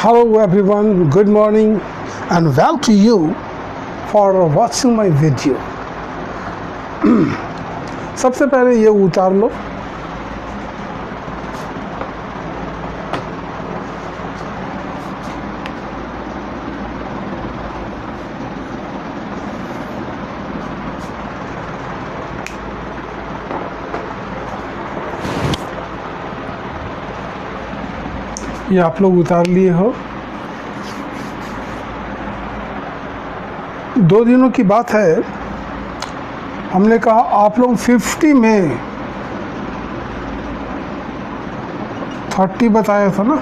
Hello everyone, good morning and welcome to you for watching my video. सबसे पहले ये उतार लो। ये आप लोग उतार लिए हो। 2 दिनों की बात है, हमने कहा आप लोग 50 में 30 बताया था ना,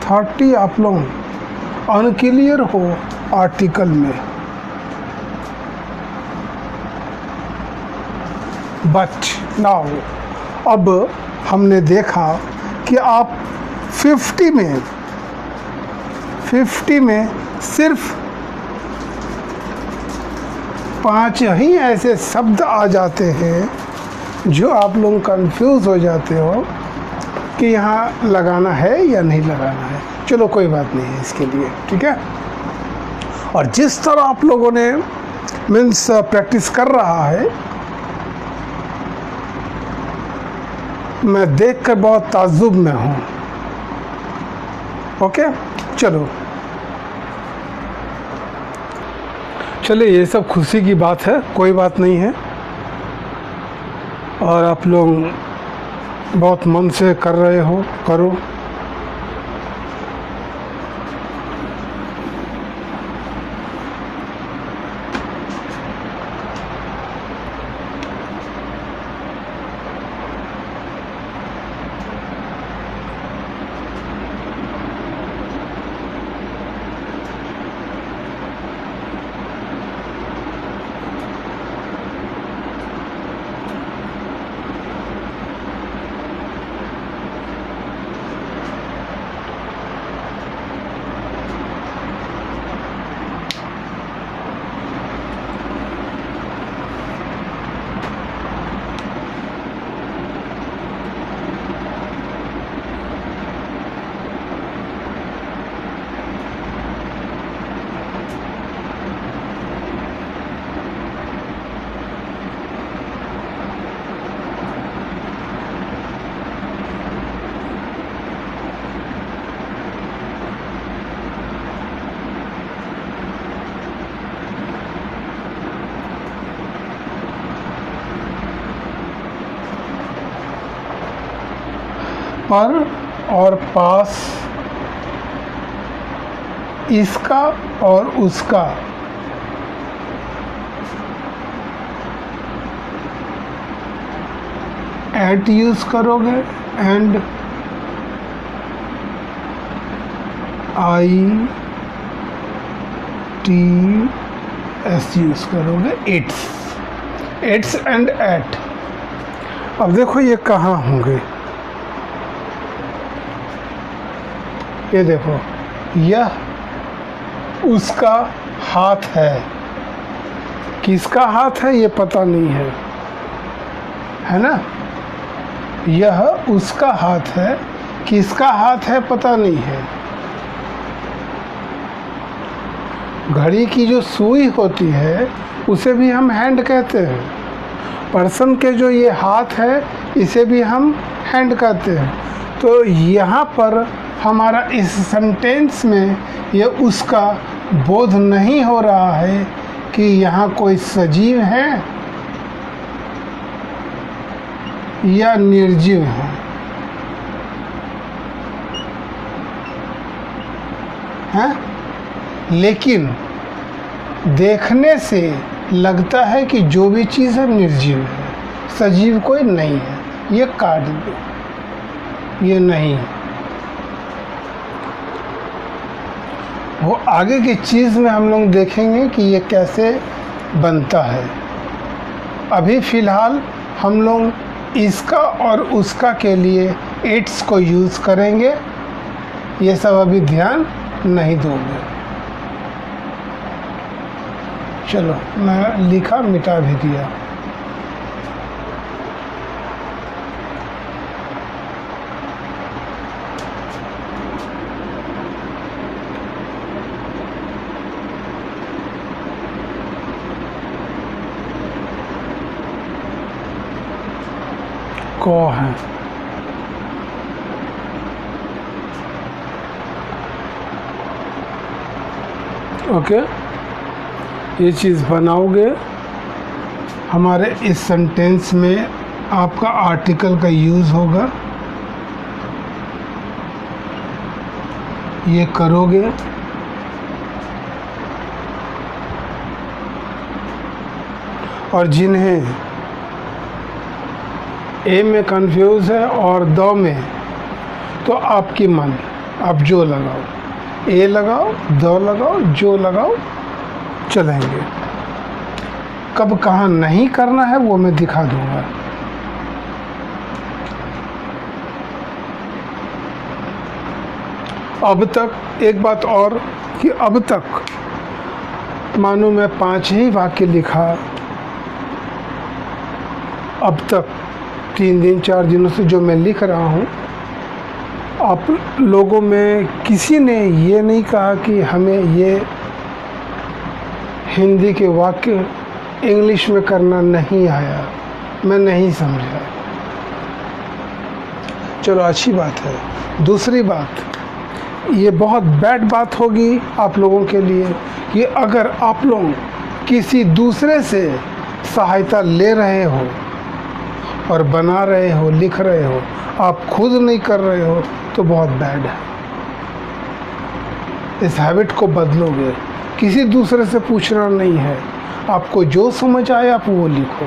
30 आप लोग अनक्लियर हो आर्टिकल में, बट नाउ अब हमने देखा कि आप 50 में सिर्फ 5 ही ऐसे शब्द आ जाते हैं जो आप लोग कंफ्यूज हो जाते हो कि यहाँ लगाना है या नहीं लगाना है। चलो कोई बात नहीं है इसके लिए, ठीक है। और जिस तरह आप लोगों ने मीन्स प्रैक्टिस कर रहा है, मैं देखकर बहुत ताज्जुब में हूँ। ओके, चलिए ये सब खुशी की बात है, कोई बात नहीं है। और आप लोग बहुत मन से कर रहे हो, करो। पर और पास, इसका और उसका, एट यूज करोगे and I T S use करोगे, इट्स एंड एट। अब देखो ये कहाँ होंगे, ये देखो, यह उसका हाथ है, किसका हाथ है ये पता नहीं है ना। यह उसका हाथ है, किसका हाथ है पता नहीं है। घड़ी की जो सुई होती है उसे भी हम हैंड कहते हैं। पर्सन के जो ये हाथ है इसे भी हम हैंड कहते हैं। तो यहाँ पर हमारा इस सेंटेंस में ये उसका बोध नहीं हो रहा है कि यहाँ कोई सजीव है या निर्जीव है। हैं? लेकिन देखने से लगता है कि जो भी चीज़ है निर्जीव है, सजीव कोई नहीं है। ये काट दो, ये नहीं। वो आगे की चीज़ में हम लोग देखेंगे कि ये कैसे बनता है। अभी फ़िलहाल हम लोग इसका और उसका के लिए इट्स को यूज़ करेंगे। ये सब अभी ध्यान नहीं दोगे। चलो, मैं लिखा मिटा भी दिया। क है। ओके, ये चीज़ बनाओगे। हमारे इस सेंटेंस में आपका आर्टिकल का यूज़ होगा, ये करोगे। और जिन्हें ए में कंफ्यूज है और द में, तो आपकी मन, आप जो लगाओ, ए लगाओ, द लगाओ, जो लगाओ, चलेंगे। कब कहाँ नहीं करना है वो मैं दिखा दूंगा। अब तक एक बात और कि अब तक मानो मैं 5 ही वाक्य लिखा, अब तक 3 दिन 4 दिनों से जो मैं लिख रहा हूँ, आप लोगों में किसी ने ये नहीं कहा कि हमें ये हिंदी के वाक्य इंग्लिश में करना नहीं आया, मैं नहीं समझा। चलो अच्छी बात है। दूसरी बात, ये बहुत बैड बात होगी आप लोगों के लिए कि अगर आप लोग किसी दूसरे से सहायता ले रहे हो और बना रहे हो, लिख रहे हो, आप खुद नहीं कर रहे हो, तो बहुत बैड है। इस हैबिट को बदलोगे। किसी दूसरे से पूछना नहीं है, आपको जो समझ आए आप वो लिखो।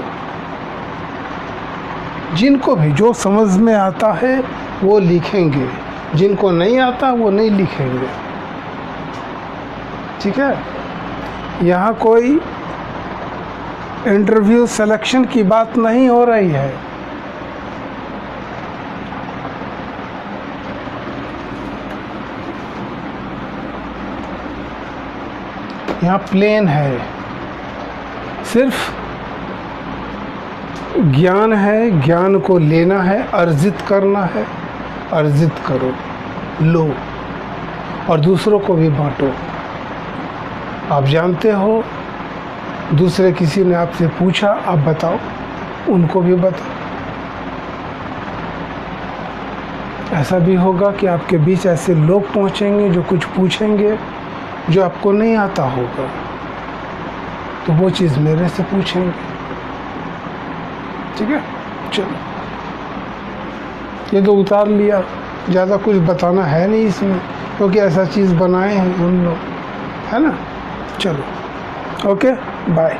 जिनको भी जो समझ में आता है वो लिखेंगे, जिनको नहीं आता वो नहीं लिखेंगे। ठीक है, यहाँ कोई इंटरव्यू सिलेक्शन की बात नहीं हो रही है। यहाँ प्लेन है, सिर्फ ज्ञान है, ज्ञान को लेना है, अर्जित करना है, अर्जित करो, लो और दूसरों को भी बांटो। आप जानते हो, दूसरे किसी ने आपसे पूछा, आप बताओ, उनको भी बताओ। ऐसा भी होगा कि आपके बीच ऐसे लोग पहुंचेंगे जो कुछ पूछेंगे जो आपको नहीं आता होगा, तो वो चीज़ मेरे से पूछेंगे। ठीक है, चलो ये तो उतार लिया, ज़्यादा कुछ बताना है नहीं इसमें, क्योंकि ऐसा चीज़ बनाए हैं हम लोग, है ना। चलो, ओके, बाय।